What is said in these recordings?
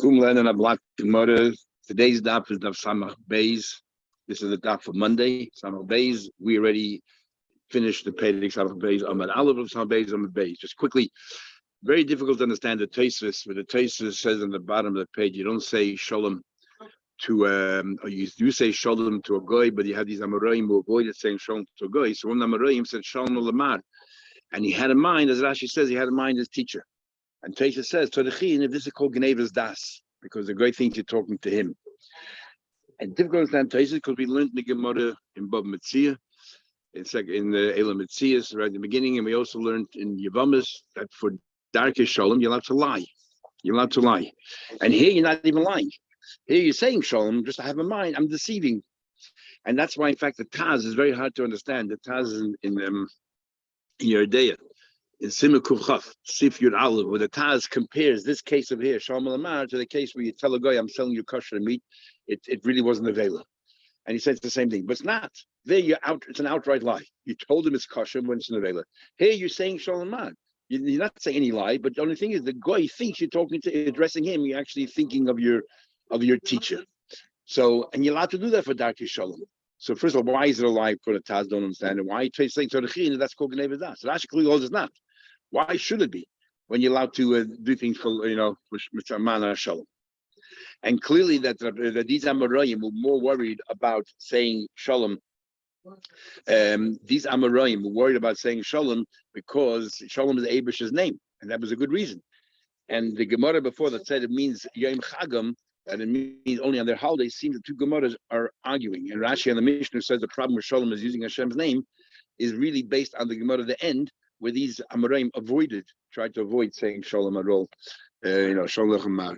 Learning a block tomorrow. Today's daf is daf Samach Beis. This is the daf for Monday. Samach Beis. We already finished the Pedic Samach Beis. Amad Aleph of Samach Beis. Amad Beis. Just quickly, very difficult to understand the Tosfos. But the Tosfos says on the bottom of the page, you don't say Shalom to or you do say Shalom to a goy, but you have these Amoraim who avoided saying Shalom to a goy. So one Amoraim said Shalom Lamar, and he had in mind, as Rashi says, he had in mind his teacher. And Tosfos says, Todechin, if this is called Gnevas Das, because the great thing you're talking to him. And difficult to understand Tosfos because we learned the Gemara in Bab Metzia. It's like in the Elam Metzias right at the beginning, and we also learned in Yavamas that for Darkei Shalom, you're allowed to lie. You're allowed to lie. And here you're not even lying. Here you're saying Shalom, just to have in mind, I'm deceiving. And that's why, in fact, the Taz is very hard to understand. The Taz in Yerdea, in Simon Kuvchaf, Sif Yud Aleph, where the Taz compares this case of here, Shalom Alamar, to the case where you tell a guy, I'm selling you kosher meat, it really wasn't available. And he says the same thing, but it's not. There you're out, it's an outright lie. You told him it's kosher when it's available. Here you're saying Shalom Alamar. You're not saying any lie, but the only thing is the guy thinks you're talking to, addressing him, you're actually thinking of your teacher. So, and you're allowed to do that for Darkei Shalom. So first of all, why is it a lie for the Taz? Don't understand it. Why are you saying Todechin? That's called Gnevas Das. So Rashi clearly holds it's not. Why should it be when you're allowed to do things for Mana Shalom? And clearly that these Amoraim were more worried about saying Shalom. These Amoraim were worried about saying Shalom because Shalom is Abish's name, and that was a good reason. And the Gemara before that said it means Yom Chagam, and it means only on their holidays. Seems the two Gemaras are arguing. And Rashi and the Mishnah says the problem with Shalom is using Hashem's name is really based on the Gemara at the end, where these Amoraim tried to avoid saying Shalom at all. Shalom Lechamar.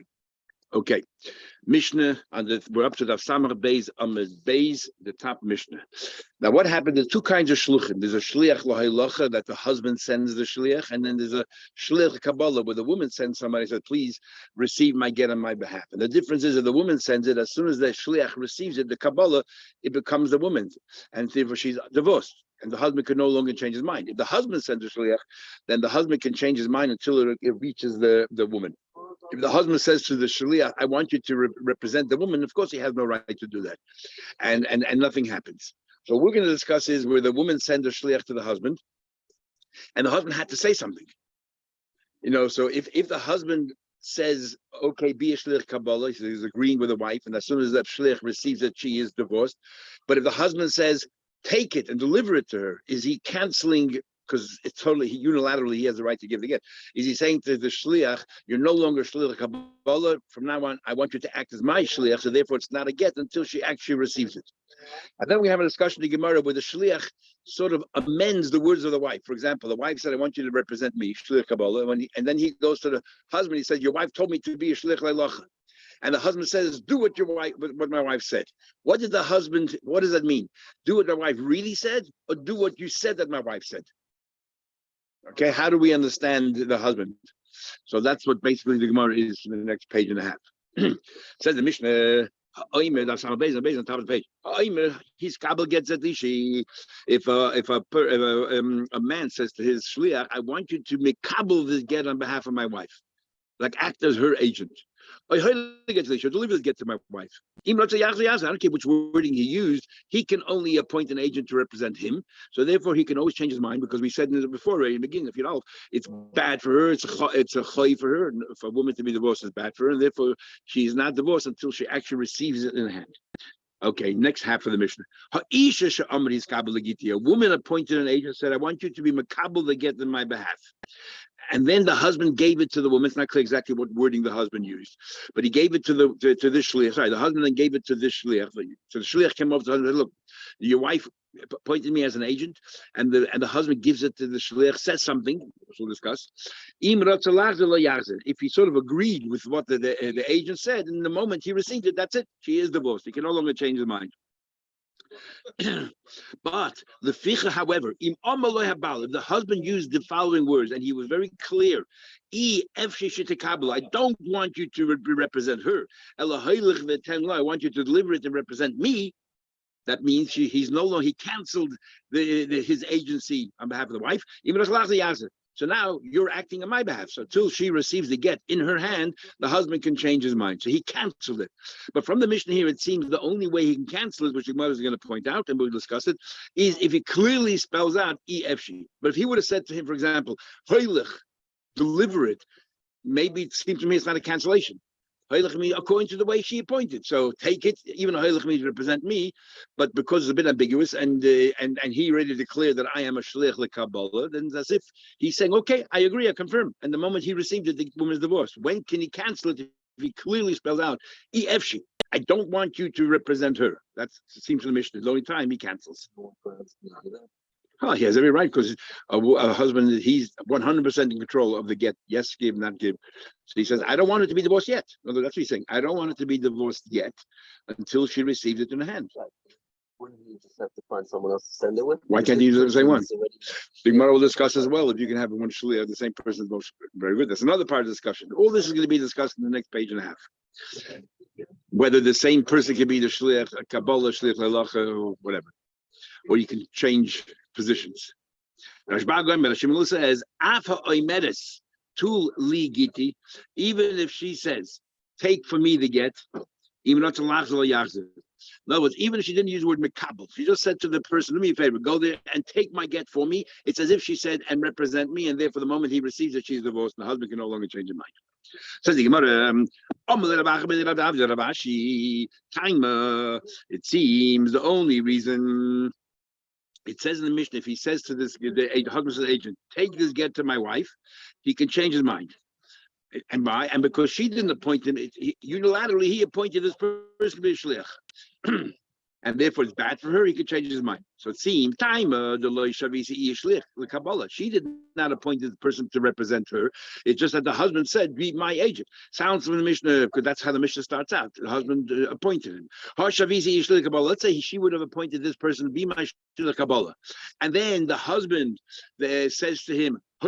Okay, Mishnah, we're up to the Samach Beis Amud Beis, the top Mishnah. Now, what happened? There's two kinds of shluchim. There's a shliach lahaylacha that the husband sends the shliach, and then there's a shliach kabbalah where the woman sends somebody and says, "Please receive my get on my behalf." And the difference is that the woman sends it, as soon as the shliach receives it, the kabbalah, it becomes the woman's, and therefore she's divorced. And the husband can no longer change his mind. If the husband sends a shliach, then the husband can change his mind until it reaches the woman. If the husband says to the shliach, I want you to represent the woman, of course he has no right to do that. And nothing happens. So what we're going to discuss is where the woman sends a shliach to the husband, and the husband had to say something. So if the husband says, okay, be a shliach kabbalah, he's agreeing with the wife, and as soon as that shliach receives it, she is divorced. But if the husband says, take it and deliver it to her, is he canceling? Because it's totally unilaterally, he has the right to give the get. Is he saying to the shliach, you're no longer shliach kabbalah, from now on, I want you to act as my shliach, so therefore it's not a get until she actually receives it. And then we have a discussion in Gemara where the shliach sort of amends the words of the wife. For example, the wife said, I want you to represent me, shliach kabbalah, and then he goes to the husband, he says, your wife told me to be a shliach leilacha. And the husband says, do what my wife said. What does that mean? Do what my wife really said, or do what you said that my wife said? Okay, how do we understand the husband? So that's what basically the Gemara is in the next page and a half. Says the Mishnah, that's on the top of the page. His kabel gets at ishi. If a man says to his shliach, I want you to make kabel this get on behalf of my wife, like act as her agent. Deliver this get to my wife. I don't care which wording he used. He can only appoint an agent to represent him. So therefore, he can always change his mind, because we said in it before, right in the beginning, it's bad for her. It's a chay for her. For a woman to be divorced is bad for her, and therefore she is not divorced until she actually receives it in hand. Okay, next half of the Mishnah. A woman appointed an agent, said, I want you to be makabel the get on my behalf. And then the husband gave it to the woman. It's not clear exactly what wording the husband used, but he gave it to this shliach. Sorry, the husband then gave it to this shliach. So the shliach came over to the husband and said, look, your wife appointed me as an agent, and the husband gives it to the shliach, says something, which we'll discuss. If he sort of agreed with what the agent said, in the moment he received it, that's it. She is divorced. He can no longer change his mind. But the ficha, however, if the husband used the following words, and he was very clear, I don't want you to represent her. I want you to deliver it and represent me. That means he canceled his agency on behalf of the wife. So now you're acting on my behalf. So till she receives the get in her hand, the husband can change his mind. So he canceled it. But from the Mishnah here, it seems the only way he can cancel it, which the Gemara is going to point out, and we'll discuss it, is if he clearly spells out EFG. But if he would have said to him, for example, Hoilich, deliver it, maybe it seems to me it's not a cancellation. According to the way she appointed, so take it. Even though Hoilich means represent me, but because it's a bit ambiguous, and he already declared that I am a shliach lekabbalah, then it's as if he's saying, okay, I agree, I confirm. And the moment he received it, the woman is divorced. When can he cancel it if he clearly spells out EFG? I don't want you to represent her. That seems to the Mishnah. The only time he cancels. Oh, he has every right, because a husband, he's 100% in control of the get. Yes, give, not give. So he says, I don't want it to be divorced yet. No, that's what he's saying. I don't want it to be divorced yet until she receives it in her hand. Wouldn't you just have to find someone else to send it with? Why can't you use the same one? The Gemara will discuss as well if you can have one shliach, the same person. Very good. That's another part of the discussion. All this is going to be discussed in the next page and a half. Whether the same person can be the shliach, a kabbalah, shliach lelacha, or whatever. Or you can change positions. Rashba says, Afa oimedes tul li giti, even if she says, take for me the get, even not to lachzor yachzor. In other words, even if she didn't use the word mekabel, she just said to the person, do me a favor, go there and take my get for me. It's as if she said, and represent me, and therefore the moment he receives it, she's divorced, and the husband can no longer change his mind. Says the Gemara, it seems the only reason, it says in the Mishnah, if he says to this, the husband says, agent, take this get to my wife, he can change his mind. And because she didn't appoint him, unilaterally he appointed this person to be a shliach. And therefore it's bad for her, he could change his mind. So it seems she did not appoint the person to represent her. It's just that the husband said, be my agent. Sounds from the Mishnah, because that's how the Mishnah starts out. The husband appointed him. Let's say she would have appointed this person to be my shliach. And then the husband says to him, I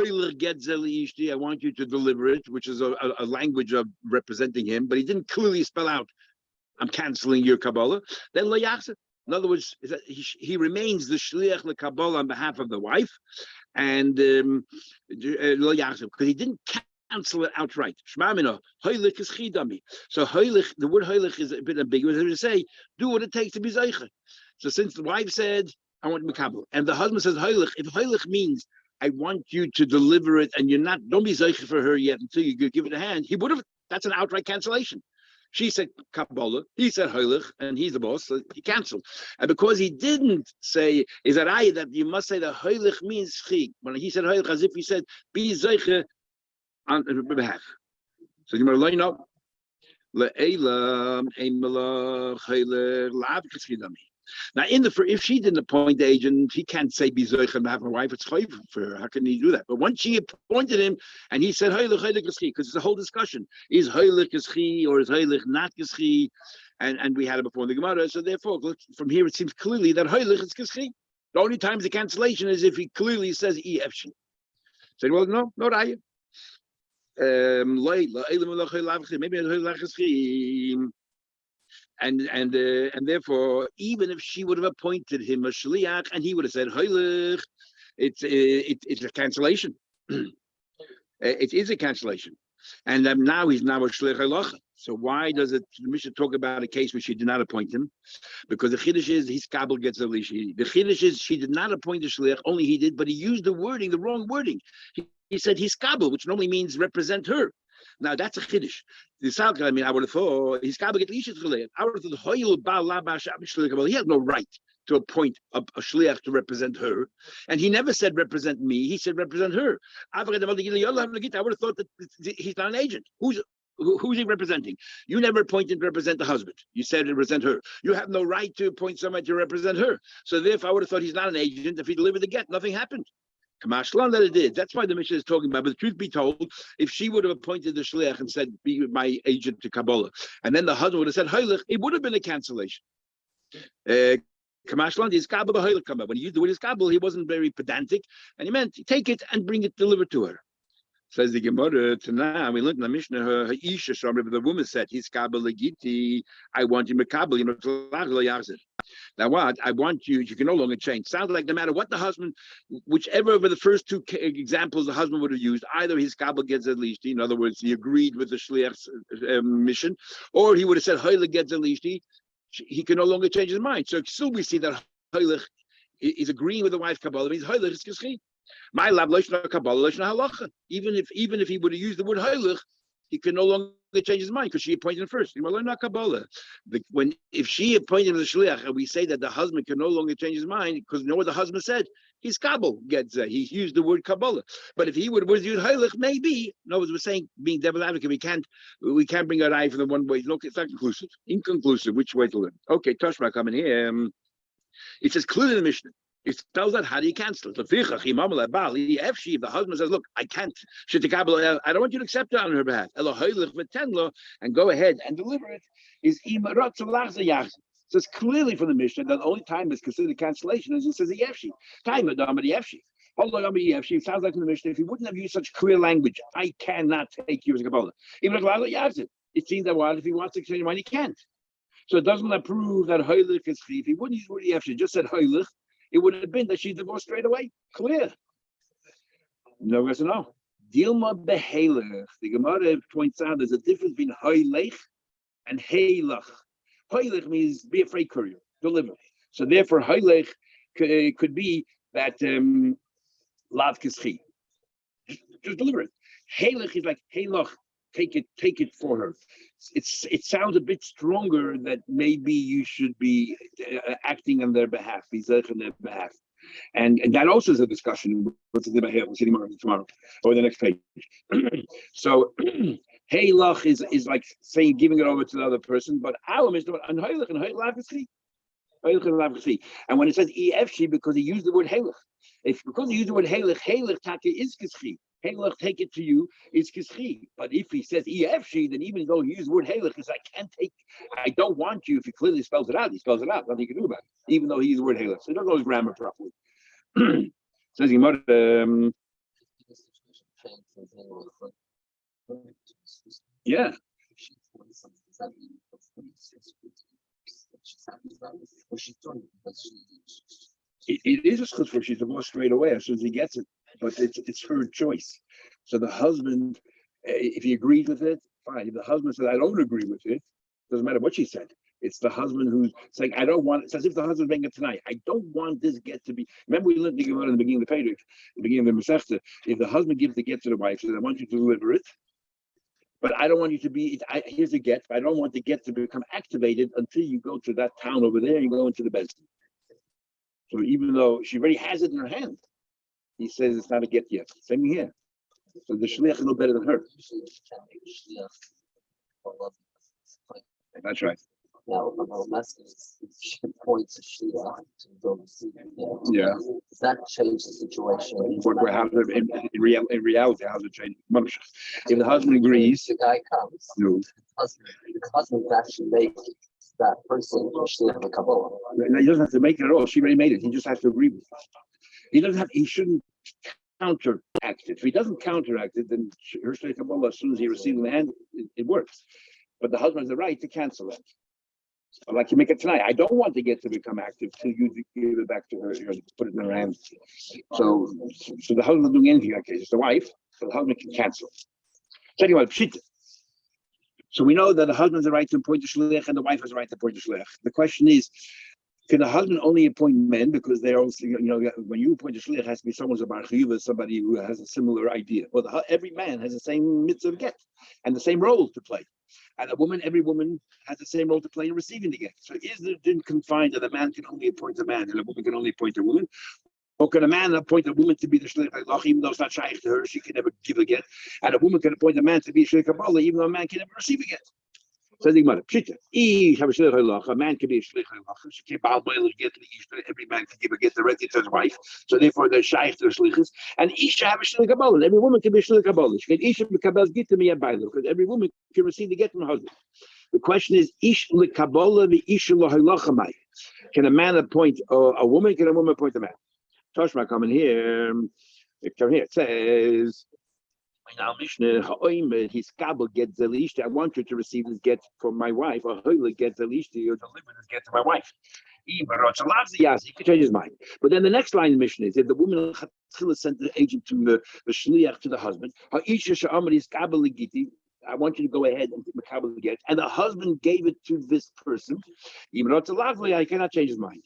want you to deliver it, which is a language of representing him, but he didn't clearly spell out, I'm canceling your Kabbalah. Then lo yachzor. In other words, he remains the shliach lekabbalah on behalf of the wife, and lo yachzor, because he didn't cancel it outright. Shema mino, hoilich is chidami. So hoilich, the word hoilich is a bit ambiguous. They say, do what it takes to be zeicha. So since the wife said, I want mekabel, and the husband says hoilich, if hoilich means I want you to deliver it, and don't be zeicha for her yet until you give it a hand, he would have. That's an outright cancellation. She said Kabbalah, he said Hoilich, and he's the boss, so he canceled. And because he didn't say, that you must say that Hoilich means Chi. When he said Hoilich, as if he said, be Zeiche on behalf. So you might line up. Now, if she didn't appoint the agent, he can't say be Zeiche on behalf of her wife. It's chayv for her. How can he do that? But once she appointed him, and he said Hoilich is Chi, because it's a whole discussion: is Hoilich is Chi or is Hoilich not is Chi? And we had it before in the Gemara. So therefore, from here it seems clearly that Hoilich is Chi. The only time the cancellation is if he clearly says EFC. Said, well, no raya. Maybe Hoilich is Chi. And therefore, even if she would have appointed him a shliach, and he would have said Hoilich, it's a cancellation. It is a cancellation, and now he's now a shliach halacha. So why does the Mishnah talk about a case where she did not appoint him? Because the chiddush is his kabel gets a lishi. The chiddush is she did not appoint the shliach, only he did, but he used the wrong wording. He said his kabel, which normally means represent her. Now that's a chiddush. I would have thought he's kabel get lishi. I would have thought he has no right to appoint a shliach to represent her, and he never said represent me. He said represent her. I would have thought that he's not an agent. Who's he representing? You never appointed to represent the husband. You said to represent her. You have no right to appoint somebody to represent her. So therefore, I would have thought he's not an agent. If he delivered the get, nothing happened. Kamashlan that it did. That's why the Mishnah is talking about. But the truth be told, if she would have appointed the shliach and said, be my agent to Kabbalah, and then the husband would have said, Hoilich, it would have been a cancellation. Kamashlan is Kabbalah, Hoilich Kabbalah. When he used the word is Kabbalah, he wasn't very pedantic, and he meant take it and bring it delivered to her. Says the Gemara Tanah. We learned in the Mishnah. Her isha, the woman said, "He's kabel legiti. I want you makabel. You know, now what? I want you. You can no longer change. Sounds like no matter what the husband, whichever of the first two examples the husband would have used, either his kabel gets at least. In other words, he agreed with the shliach's mission, or he would have said hoyle gets at least. He can no longer change his mind. So still we see that hoyle is agreeing with the wife's kabbalah. Means hoyle is kischi. My lab kabbalah halacha. Even if he would have used the word hoyle, he can no longer change his mind because she appointed him first. If she appointed him as a shliach, and we say that the husband can no longer change his mind because you know what the husband said, his kabbalah gets he used the word kabbalah. But if he would have used hoyle, maybe no, as we're saying, being devil's advocate, we can't bring our eye from the one way. No, it's not conclusive. Inconclusive. Which way to learn? Okay, Toshma coming here. It says clearly in the Mishnah. It spells out how do you cancel it. If the husband says, "Look, I can't. I don't want you to accept it on her behalf," and go ahead and deliver it. Is so it's clearly from the Mishnah that the only time it's considered cancellation is it says the Yefshi. Time It sounds like in the Mishnah if he wouldn't have used such clear language, I cannot take you as a Kabbalah. Even it seems that if he wants to change his mind, he can't. So it doesn't prove that Hoylech is If he wouldn't use the word Yefshi, just said Hoylech, it would have been that she's divorced straight away. Clear. No question, no. Dilma behelech. The Gemara points out there's a difference between hoylech and heilach. Hoylech means be afraid, courier, deliver. So therefore, hoylech could be that lav kischi. Just deliver it. Heilech is like heilach. Take it for her. It sounds a bit stronger that maybe you should be acting on their behalf, on their behalf, and that also is a discussion. We'll see tomorrow or the next page. So, hey, lach is like saying giving it over to the other person, but our is and when it says efshi because he used the word heilach, because he used the word heilach taki is kischi. Heilach, take it to you, it's kischi. But if he says efshi, then even though he used the word heilach, he says, I don't want you. If he clearly spells it out, he spells it out. Nothing you can do about it, even though he used the word heilach. So he doesn't know his grammar properly. Says yeah. It is a schut for she's divorced straight away as soon as he gets it, but it's her choice. So the husband, if he agrees with it, fine. If the husband says I don't agree with it, doesn't matter what she said. It's the husband who's saying I don't want. It's as if the husband's making it tonight. I don't want this get to be. Remember we learned in the beginning of the Pedrik, the beginning of the Masechta. If the husband gives the get to the wife, says I want you to deliver it, but I don't want you to be. Here's the get. But I don't want the get to become activated until you go to that town over there and go into the bedroom. So even though she already has it in her hand, he says it's not a get yet. Same here. So the shliach is no better than her. That's right. Now, she points to shliach to go see. Yeah. Does that change the situation? In reality, how does it change? If the husband agrees, the guy comes. No. The husband actually makes that person shliach of a kabbalah. He doesn't have to make it at all. She already made it. He just has to agree with it. He shouldn't counteract it. If he doesn't counteract it, then her shliach kabbalah, as soon as he receives it in the hand, it works. But the husband has the right to cancel it. Like you make it tonight. I don't want to get to become active till you give it back to her, put it in her hands. So the husband is doing anything in that case. It's the wife, so the husband can cancel. So anyway, pshita. So we know that the husband has the right to appoint a shliach and the wife has the right to appoint a shliach. The question is, can the husband only appoint men because they're also, when you appoint a shliach, it has to be someone who's a bar chiyuva, somebody who has a similar idea. Well, every man has the same mitzvah of get and the same role to play. And every woman has the same role to play in receiving the get. So is it didn't confine that a man can only appoint a man and a woman can only appoint a woman? Or can a man appoint a woman to be the shliach halach, even though it's not shaykh to her, she can never give a get, and a woman can appoint a man to be shliach kabbalah, even though a man can never receive a get. So the Gemara, pshita. A man can be a shliach halach. She can't bow get to the ishta. Every man can give a get directly to his wife. So therefore, they're shaykh to the shlichus. And isha have a shliach kabbalah. Every woman can be a shliach kabbalah. She can isha bekabel gittin miyad because every woman can receive the get from her husband. The question is, ish lekabbalah the isha lahalacha. Can a man appoint a woman? Can a woman appoint a man? Toshma coming here. It says, Now, Mishnah, his kabel gets the least. I want you to receive this get from my wife, or Hoyle gets the least. You deliver this get to my wife. He could change his mind. But then the next line in the Mishnah is that the woman sent the agent to the shliach to the husband. I want you to go ahead and makabel the get, and the husband gave it to this person. I cannot change his mind.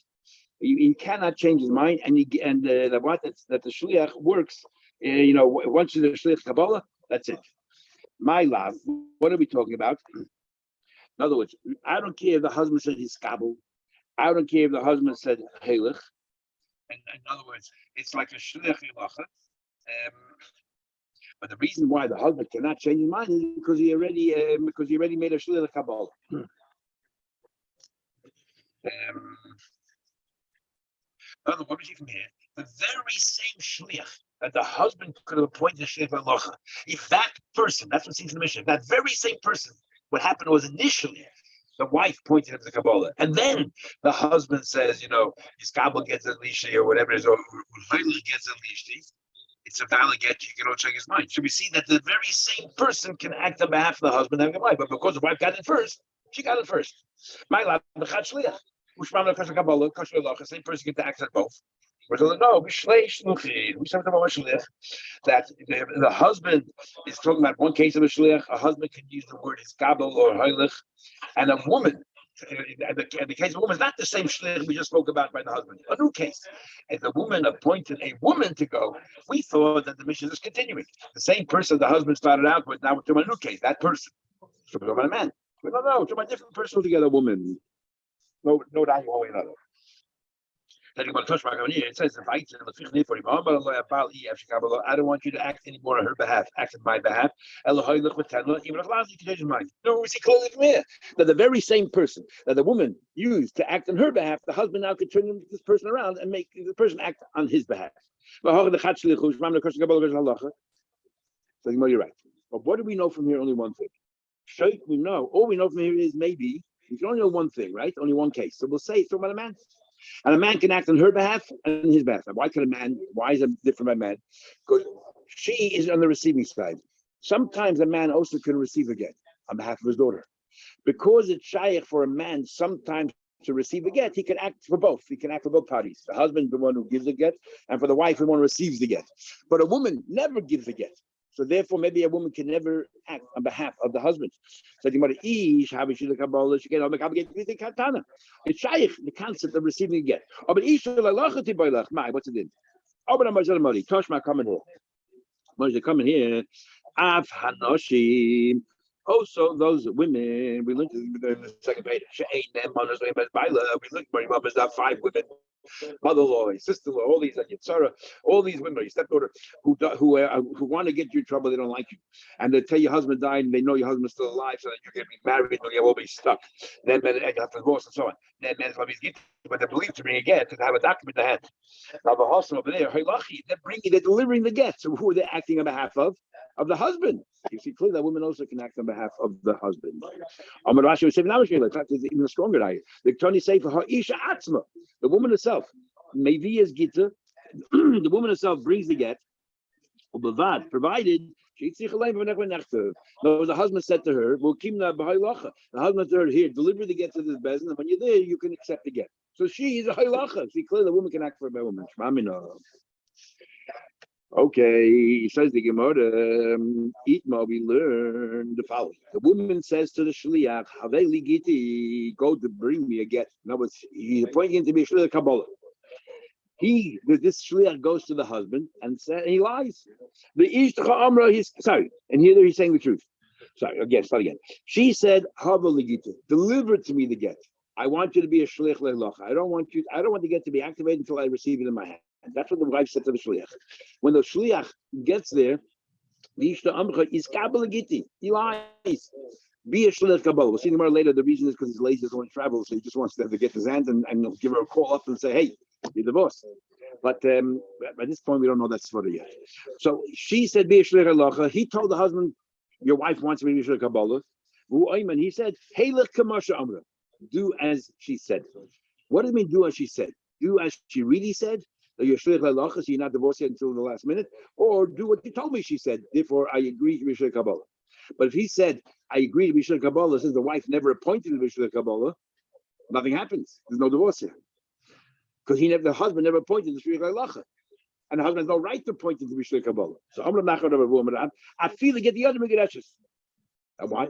He cannot change his mind, and that the shliach works. Once you're the shliach kabbalah, that's it. My love, what are we talking about? In other words, I don't care if the husband said his kabel. I don't care if the husband said heilig. In other words, it's like a shliach ilacha. But the reason why the husband cannot change his mind is because he already made a shliach kabbalah. What we see from here, the very same shliach that the husband could have appointed a shliach ilacha. If that person, that's what seems in the mission, that very same person, what happened was initially the wife pointed him to the Kabbalah, and then the husband says, his Kabbalah gets a leash or whatever it is, or Heilig gets a leash. It's a valid get. You cannot check his mind. So we see that the very same person can act on behalf of the husband and the wife, but because the wife got it first, she got it first. My love, the Chachliach, the same person can act on both. We're telling no, we that the husband is talking about one case of a shliach. A husband can use the word iskabel or heilig, and a woman, and the case of a woman is not the same shliach we just spoke about by the husband. A new case, if the woman appointed a woman to go, we thought that the mission is continuing. The same person the husband started out with, now we're talking about a new case. That person, so we're talking about a man. We don't know. We're talking about a different person altogether. A woman. No doubt one way or another. It says, I don't want you to act anymore on her behalf, act on my behalf. No, we see clearly from here that the very same person that the woman used to act on her behalf, the husband now could turn this person around and make the person act on his behalf. So you're right. But what do we know from here? Only one thing. All we know from here is maybe we can only know one thing, right? Only one case. So we'll say it's talking about a man. And a man can act on her behalf and his behalf. Why is it different by a man? Because she is on the receiving side. Sometimes a man also can receive a get on behalf of his daughter. Because it's shaykh for a man sometimes to receive a get, he can act for both. He can act for both parties. The husband, the one who gives a get, and for the wife, the one who receives the get. But a woman never gives a get. So therefore, maybe a woman can never act on behalf of the husband. So you might it's shaykh, the concept of receiving a get. What's it in? Toshma coming here. Moshe coming here. Av hanoshim. Also, those women, we learned in the second page. We learned about 5 women. Mother-in-law, sister-in-law, all these, Yitzhara, all these women, your stepdaughter, who want to get you in trouble, they don't like you, and they tell your husband died, and they know your husband's still alive, so that you're going to be married, and you'll be stuck. Then men have to divorce and so on. Then men's love is get, but they believe to bring a get to have a document in the hand. Now the husband over there, they're delivering the get. So who are they acting on behalf of? Of the husband. You see clearly that women also can act on behalf of the husband. Amar Rashi was saying, it's even stronger than the Tony say for her isha atzma, the woman herself. Maybe as Gitta, the woman herself brings the get, provided no, the husband said to her, the husband to her, here, deliver the get to this bezin, and when you're there, you can accept the get. So she is a haylacha. See, clearly the woman can act for a woman. Okay, says the Gemara, Itma, we learn the following. The woman says to the shliach, Haveli Giti, go to bring me a get. No, he's appointing him to be a shliach Kabbalah. This shliach goes to the husband and he lies. The Ishtacha Amra, and here he's saying the truth. Sorry, again, start again. She said, Haveli Giti, deliver to me the get. I want you to be a shliach leilach. I don't want the get to be activated until I receive it in my hand. That's what the wife said to the shliach. When the shliach gets there, the Ishta Amcha is Kabbalah Giti. He lies. Be a shliach Kabbalah. We'll see tomorrow later. The reason is because he's lazy, doesn't want to travel, so he just wants to get his hand and give her a call up and say, "Hey, you're the boss." But at this point, we don't know that's for yet. So she said, "Be a shliach halacha." He told the husband, "Your wife wants me to be a shliach Kabbalah." He said, "Hey, kamasha amra." Do as she said. What does it mean? Do as she said. Do as she really said. that you're shliach halacha, so you're not divorced yet until the last minute, or do what you told me she said. Therefore, I agree to be shliach Kabbalah. But if he said, I agree to be shliach Kabbalah, since the wife never appointed to be shliach Kabbalah, nothing happens. There's no divorce here. Because the husband never appointed to shliach halacha. And the husband has no right to appoint him to be shliach Kabbalah. So I'm going to I feel to get the other Megidashis. Why?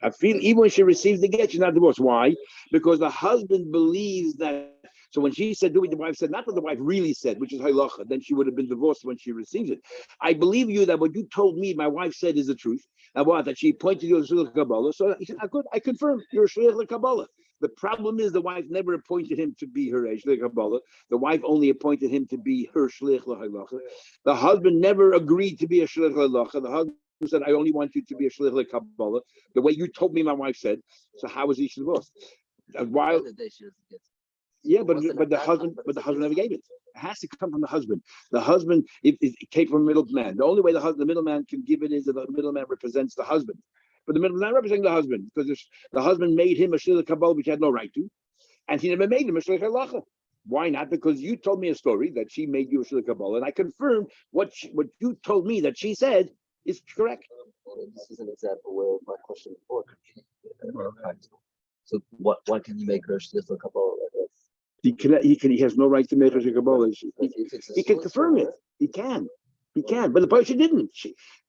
I feel even when she receives the get, she's not divorced. Why? Because the husband believes that. So when she said, do what the wife said, not what the wife really said, which is halacha, then she would have been divorced when she receives it. I believe you that what you told me, my wife said, is the truth. And what? That she pointed you to shliach Kabbalah. So he said, good, I confirm, you're a shliach Kabbalah. The problem is the wife never appointed him to be her shliach Kabbalah. The wife only appointed him to be her shliach halacha. The husband never agreed to be a shliach halacha. The husband said, I only want you to be a shliach Kabbalah, the way you told me my wife said. So how is he divorced? While but the husband never gave it. It has to come from the husband. The husband it came from a middleman. The only way the middleman can give it is that the middleman represents the husband. But the middleman representing the husband, because the husband made him a shliach Kabbalah, which he had no right to, and he never made him a shliach halacha. Why not? Because you told me a story that she made you a shliach Kabbalah, and I confirmed what you told me that she said is correct. This is an example where my question before could be practical. So why can you make her shliach Kabbalah? He has no right to make a shliach Kabbalah. He can confirm it. He can. But the person didn't.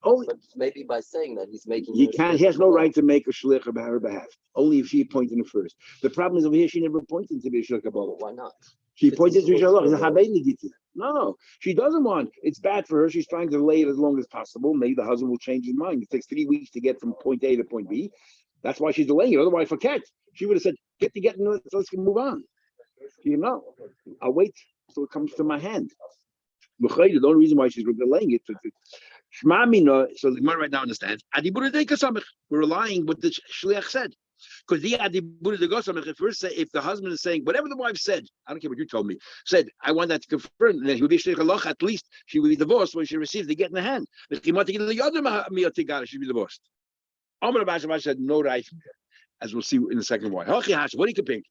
But maybe by saying that he's making. He has no right to make a shliach on her behalf. Only if she appointed him first. The problem is over here she never appointed to be a shliach Kabbalah. Why not? She appointed to Shalach. No, she doesn't want. It's bad for her. She's trying to delay it as long as possible. Maybe the husband will change his mind. It takes 3 weeks to get from point A to point B. That's why she's delaying it. Otherwise, forget. She would have said, "Get, let's move on." I'll wait till it comes to my hand. The only reason why she's delaying it. So the Gemara right now understands. We're relying what the shliach said. Because the first say, if the husband is saying whatever the wife said, I don't care what you told me, said I want that to confirm, and then he would be shliach halacha. At least she would be divorced when she receives the get in the hand. She'd be divorced. Amar said no right, as we'll see in the second one. What do you compare?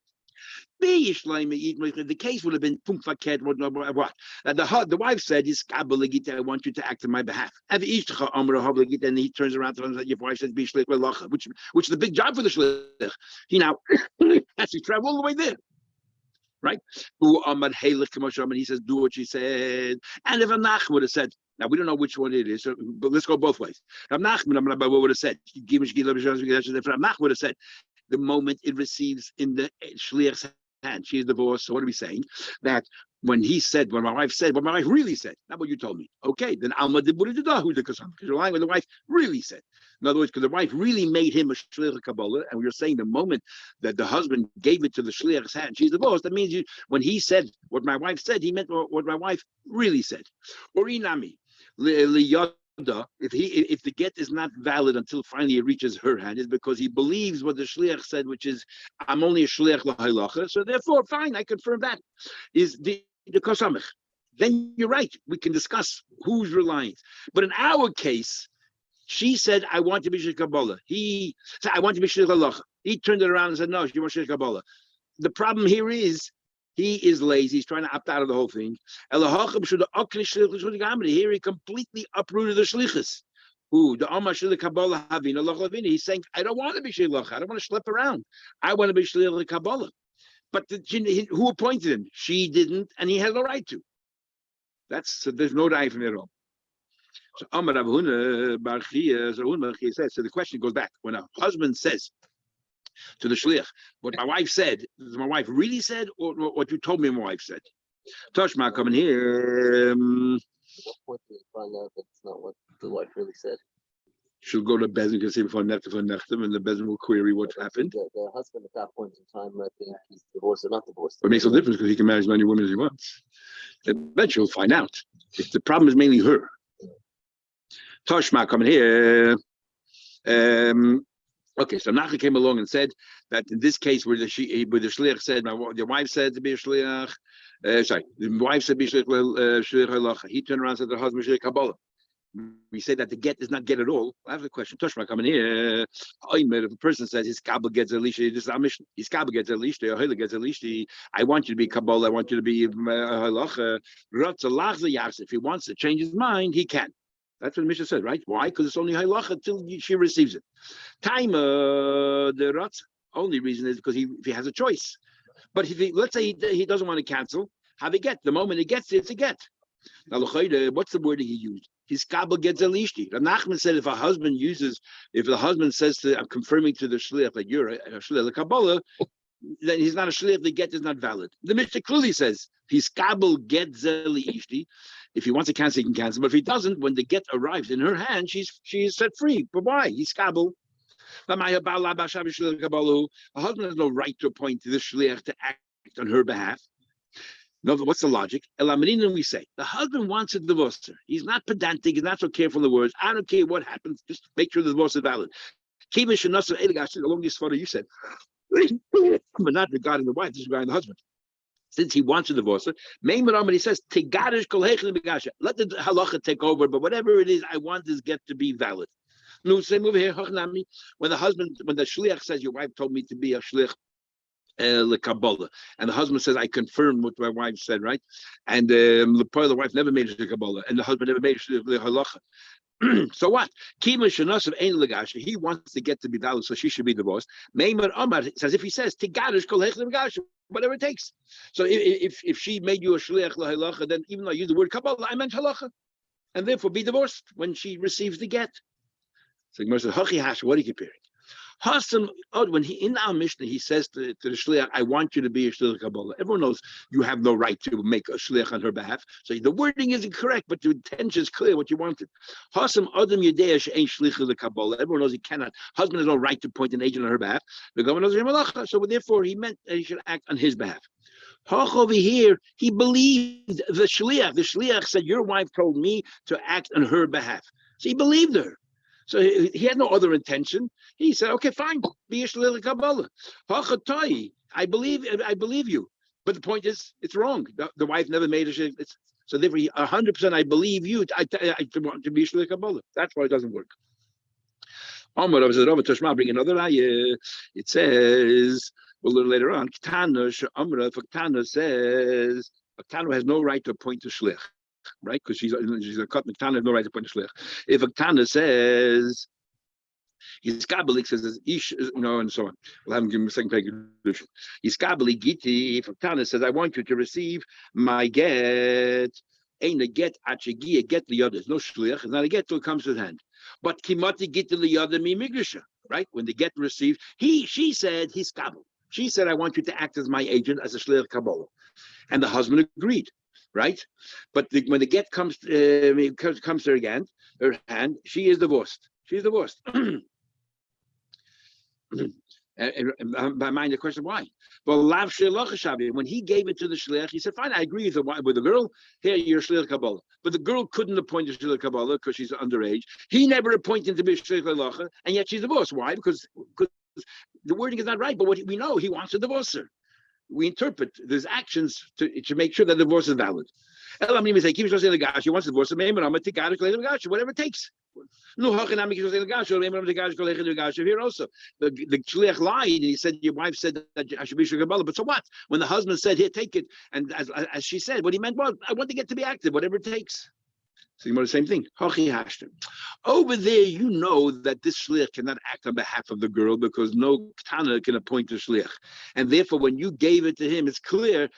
The case would have been what? That the wife said, I want you to act on my behalf. And he turns around to him that your wife says, which is the big job for the shliach. He now has to travel all the way there. Right? And he says, do what she said. And if Anach would have said, now we don't know which one it is, but let's go both ways. If Anach would have said, the moment it receives in the shliach's hand, she is divorced. So what are we saying? That when my wife said, what my wife really said, not what you told me. Okay, then Alma because you're lying what the wife really said. In other words, because the wife really made him a shliach Kabbalah, and we were saying the moment that the husband gave it to the shliach's hand, she's divorced. That means when he said what my wife said, he meant what my wife really said. Or inami, if the get is not valid until finally it reaches her hand, is because he believes what the shliach said, which is I'm only a shliach l'halacha. So therefore, fine, I confirm that is the kosamech. Then you're right. We can discuss who's relying. But in our case, she said, I want to be shliach Kabbalah. He said, I want to be shliach halacha. He turned it around and said, no, you want shliach Kabbalah. The problem here is he is lazy. He's trying to opt out of the whole thing. Here he completely uprooted the shlichus. He's saying, I don't want to be shliach. I don't want to schlep around. I want to be shliach Kabbalah. But who appointed him? She didn't, and he has no right to. So there's no right from there at all. So Amar Rav Huna Bar Chia says. So the question goes back when a husband says to the shliach, what my wife said, my wife really said, or what you told me my wife said? Toshma coming here. What point do you find out that it's not what the wife really said? She'll go to Bezin and say before Nechtem, and the Bezin will query what happened. The husband at that point in time, I think he's divorced or not divorced. It makes no difference because he can marry as many women as he wants. Eventually, he'll find out. If the problem is mainly her. Toshma coming here. Okay, so Nachman came along and said that in this case where the shliach said, your wife said to be a shliach, the wife said be shliach halacha. He turned around and said the husband shliach Kabbalah. we say that the get is not get at all. I have a question. Toshma coming here. If a person says his kabel gets a leash, this is our mission. His kabel gets a leash, or Hila gets a leash. I want you to be kabel. I want you to be halacha. If he wants to change his mind, he can. That's what the Mishnah said, right? Why? Because it's only halacha till she receives it. Time the ratz. Only reason is because if he has a choice. But if let's say he doesn't want to cancel, have a get. The moment he gets it, it's a get. Now, what's the word he used? His kabel gets a lishti. Rav Nachman said if the husband says to, I'm confirming to the shliach that you're a shliach kabbalah, then he's not a shliach. The get is not valid. The Mishnah clearly says his kabel gets a lishti. If he wants to cancel, he can cancel. But if he doesn't, when the get arrives in her hand, she's set free. But why? He's kabel. A husband has no right to appoint the shliach to act on her behalf. No, what's the logic? We say the husband wants to divorce her. He's not pedantic. He's not so careful in the words. I don't care what happens. Just make sure the divorce is valid. Along this photo you said, but not regarding the wife. This is regarding the husband. Since he wants to divorce her, he says, let the halacha take over. But whatever it is, I want this get to be valid. No, same over here. When the shliach says, your wife told me to be a shliach Kabbalah, and the husband says, I confirm what my wife said, right? And the wife never made a Kabbalah, and the husband never made a halacha. So what? He wants to get to be valid, so she should be divorced. Says if he says whatever it takes. So if she made you a shliach halacha, then even though I use the word Kabbalah, I meant halacha, and therefore be divorced when she receives the get. So Gemara says, what are you comparing? When he in our Mishnah he says to the shliach, I want you to be a shliach kabbalah. Everyone knows you have no right to make a shliach on her behalf. So the wording isn't correct, but the intention is clear what you wanted. Everyone knows he cannot. Husband has no right to appoint an agent on her behalf. So therefore he meant that he should act on his behalf. Over here, he believed the shliach. The shliach said, your wife told me to act on her behalf. So he believed her. So he had no other intention. He said, okay, fine, be a shliach kabbalah. I believe you. But the point is, it's wrong. The wife never made a shliach. So therefore, 100% I believe you to be a shliach kabbalah. That's why it doesn't work. Bring another ayah. It says, a little later on, Ktana says, Ktana has no right to appoint a shliach. Right, because she's a cut. Ktana has no right to point a shliach. If a Ktana says his kabbalik says ish, and so on. We'll have him give him a second page. His kabbalik giti. If a Ktana says, I want you to receive my get, ain't a get achegi, a get liyada. There's no shliach. It's not a get till it comes to his hand. But kimati git liyada mi migrisha. Right, when the get received, she said his kabbal. She said, I want you to act as my agent as a shliach kabbalah, and the husband agreed. Right, but when the get comes to her hand, she is divorced. She's divorced. And by mind the question why? Well, when he gave it to the shliach, he said, "Fine, I agree with the girl. Here, you're shliach kabbalah." But the girl couldn't appoint a shliach kabbalah because she's underage. He never appointed to be shliach halacha, and yet she's divorced. Why? Because the wording is not right. But what we know, he wants to divorce her. We interpret these actions to make sure that the divorce is valid. He wants to divorce her, whatever it takes. Here also, the shliach lied and he said, your wife said that I should be shliach, but so what? When the husband said, here, take it, and as she said, what he meant was, I want to get to be active, whatever it takes. So you know the same thing. Over there, you know that this shliach cannot act on behalf of the girl because no Ktana can appoint a shliach. And therefore, when you gave it to him, it's clear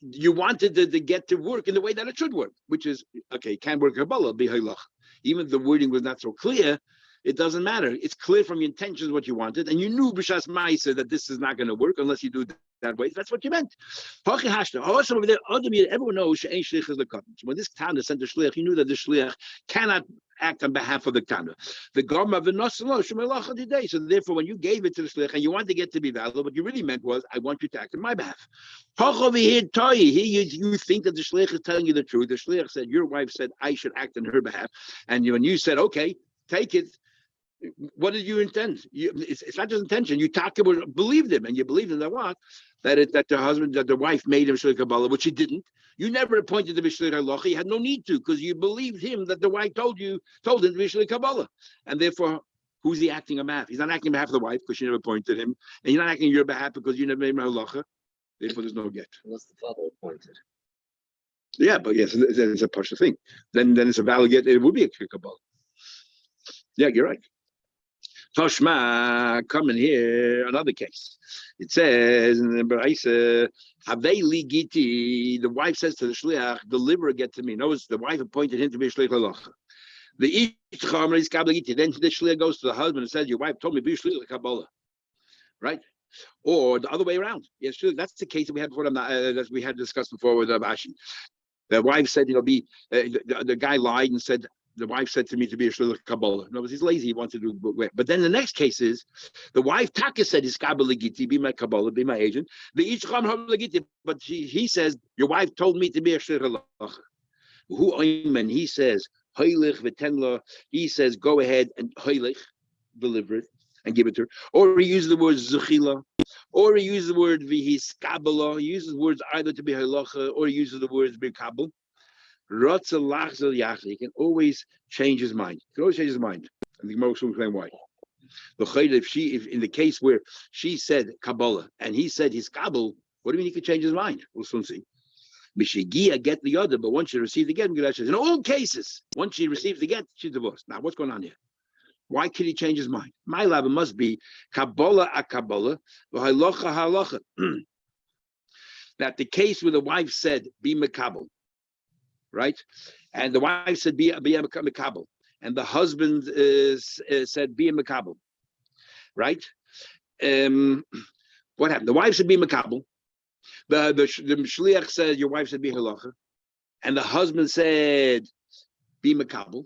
you wanted to get to work in the way that it should work, which is, okay, can't work Kabbalah, be halach. Even if the wording was not so clear, it doesn't matter. It's clear from your intentions what you wanted, and you knew b'shas ma'aseh that this is not going to work unless you do it that way. That's what you meant. Also over there, everyone knows she'ain shliach is the cotton. When this Tana sent the shliach, he knew that the shliach cannot act on behalf of the Tana. The Gama v'nosalo shemelacha today. So therefore, when you gave it to the shliach and you wanted to get to be valid, what you really meant was, I want you to act on my behalf. Here you think that the shliach is telling you the truth. The shliach said, your wife said I should act on her behalf, and when you said, okay, take it. What did you intend? It's not just intention. You believed him, and you believed in that what? That the husband, that the wife made him shliach kabbalah, which he didn't. You never appointed the Bishlik Halacha. You had no need to, because you believed him that the wife told him the Bishlik Kabbalah. And therefore, who's he acting on behalf? He's not acting on behalf of the wife because you never appointed him. And you're not acting on your behalf because you never made him Halacha. Therefore, there's no get. Unless the father appointed. Yeah, but yes, it's a partial thing. Then it's a valid get. It would be a Kabbalah. Yeah, you're right. Toshma, coming here, another case. It says in the Baraisa, Haveli Giti, the wife says to the Shliach, deliver a get to me. Notice the wife appointed him to be a Shliach Halacha. The Ichcham is Kabbalah Giti. Then the Shliach goes to the husband and says, your wife told me to be a Shliach Kabbalah. Right? Or the other way around. Yes, that's the case that we had before, that we had discussed before with Abashi. The wife said, the guy lied and said, the wife said to me to be a shliach Kabbalah. No, he's lazy. He wants to do it. But then the next case is the wife Taka said is Kabbalah Giti, be my Kabbalah, be my agent. The Ichcham Giti, but he says your wife told me to be a shliach Halacha. Who Oyman? He says Heilich v'tenla. He says go ahead and Heilich, deliver it and give it to her. Or he uses the word Zechila, or he uses the word Vihis Kabbalah. He uses words either to be Halacha or he uses the words be Kabbalah. He can always change his mind. He can always change his mind. And the Gemara will explain why. If in the case where she said Kabbalah and he said his Kabbalah, what do you mean he could change his mind? We'll soon see. Mishigia get the other, but once she received the get, in all cases, once she receives the get, she's divorced. Now, what's going on here? Why could he change his mind? My love, it must be Kabbalah a Kabbalah, v'halacha halacha. That the case where the wife said, be Mekabel, right? And the wife said, be a Mekabel. And the husband said, be a Mekabel, right? What happened? The wife said, be Mekabel. The Shliach said, your wife said, be Halacha. And the husband said, be Mekabel,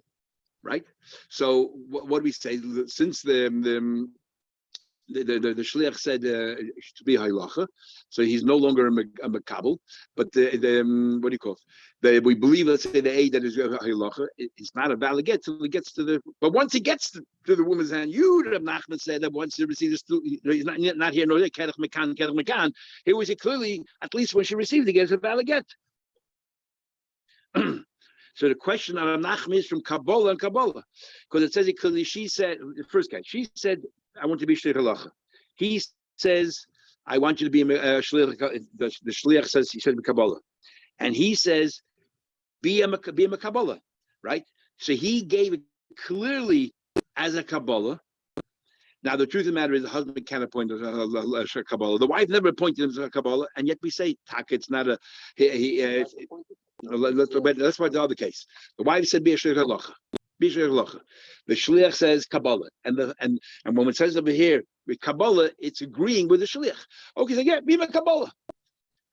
right? So what do we say? Since the Shliach said to be Halacha, so he's no longer a Mekabel, but what do you call it? We believe, let's say, the aid that is Halacha, it's not a valid get till it gets to the. But once it gets to the woman's hand, Reb Nachman said that once he receives he's not here, no, Kerech Mekan. Here was it clearly, at least when she received it, it's a valid get. So the question of Reb Nachman is from Kabbalah and Kabbalah, because it says it clearly. She said, the first guy, she said, I want to be Shliach Halacha. He says, I want you to be a Shliach. The Shliach says, he said Kabbalah. And he says, be a Kabbalah, right? So he gave it clearly as a Kabbalah. Now, the truth of the matter is the husband can't appoint a Kabbalah. The wife never appointed him as a Kabbalah, and yet we say, Taka, it's not a... That's why it's the other case. The wife said, be a Shliach Halacha. The Shliach says Kabbalah, and when it says over here with Kabbalah, it's agreeing with the Shliach. Okay, so yeah, be a Kabbalah.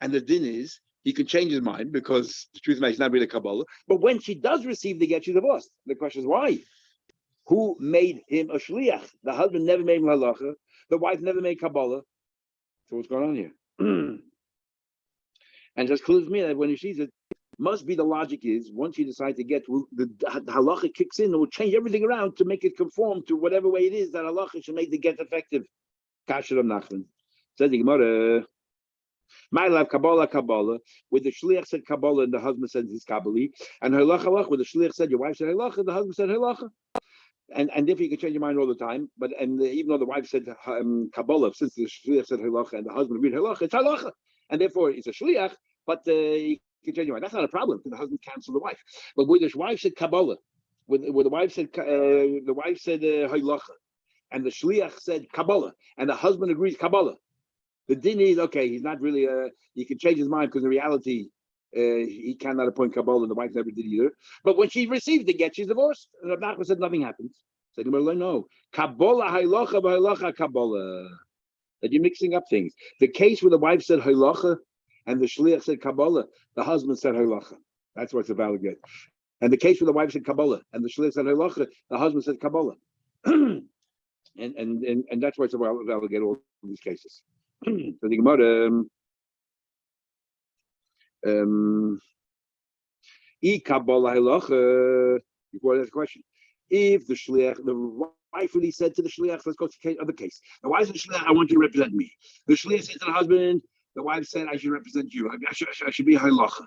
And the din is he can change his mind because the truth of the matter is not really Kabbalah. But when she does receive the get, she's divorced. The question is why? Who made him a Shliach? The husband never made him Halacha. The wife never made Kabbalah. So what's going on here? And just clues me that when he sees it, must be the logic is once you decide to get the halacha kicks in, it will change everything around to make it conform to whatever way it is that halacha should make the get effective. Kasher of Nachman says the Gemara, my life Kabbalah, where the shliach said Kabbalah and the husband said his Kabbali, and halacha where the shliach said your wife said halacha, the husband said halacha. And if you can change your mind all the time, but even though the wife said Kabbalah, since the shliach said halacha and the husband agreed halacha, it's halacha, and therefore it's a shliach, but you can change your mind. That's not a problem because the husband canceled the wife. But where the wife said Kabbalah, where the wife said halacha, and the shliach said Kabbalah, and the husband agrees Kabbalah, the din is okay. He's not really he can change his mind because in reality he cannot appoint Kabbalah, and the wife never did either. But when she received the get, she's divorced. And Rav Nachman said nothing happens. Said no, Kabbalah halacha b'halacha Kabbalah. That you're mixing up things. The case where the wife said halacha and the shliach said Kabbalah, the husband said halacha. That's why it's a valid get. And the case where the wife said Kabbalah and the shliach said halacha, the husband said Kabbalah. and that's why it's a valid get all these cases. So the Gemara, Kabbalah halacha. Before that question, if the shliach, the wife really said to the shliach, let's go to the other case. The wife said to the shliach, I want you to represent me. The shliach said to the husband, the wife said, I should represent you. I should be a halacha.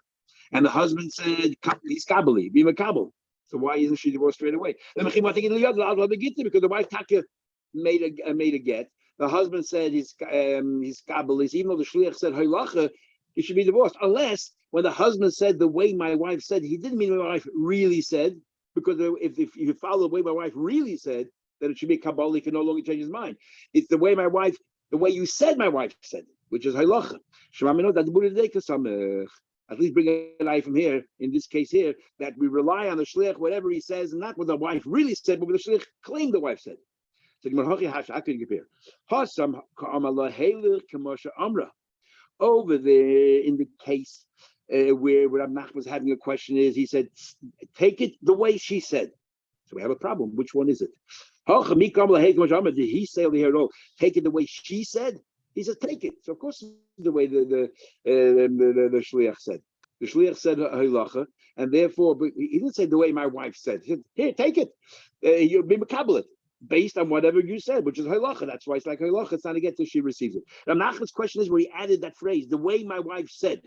and the husband said he's kabali, be makabel. So why isn't she divorced straight away? Because the wife Taka made a get. The husband said he's kabbalis, even though the shliach said haylacha, he should be divorced. Unless when the husband said the way my wife said, he didn't mean what my wife really said. Because if you follow the way my wife really said, then it should be kabbalah. He can no longer change his mind. It's the way you said my wife said, which is haylacha. At least bring an eye from here, in this case here, that we rely on the shliach, whatever he says, not what the wife really said, but what the shliach claimed the wife said. So over there in the case where Rav Nachman was having a question is, he said, take it the way she said. So we have a problem. Which one is it? Did he say over here, take it the way she said? He said, take it. So of course, the way the shliach said. The shliach said halacha, and therefore, but he didn't say the way my wife said. He said, here, take it. You'll be makabel based on whatever you said, which is halacha. That's why it's like halacha. It's not to get till she receives it. Now, Nachman's question is where he added that phrase, the way my wife said.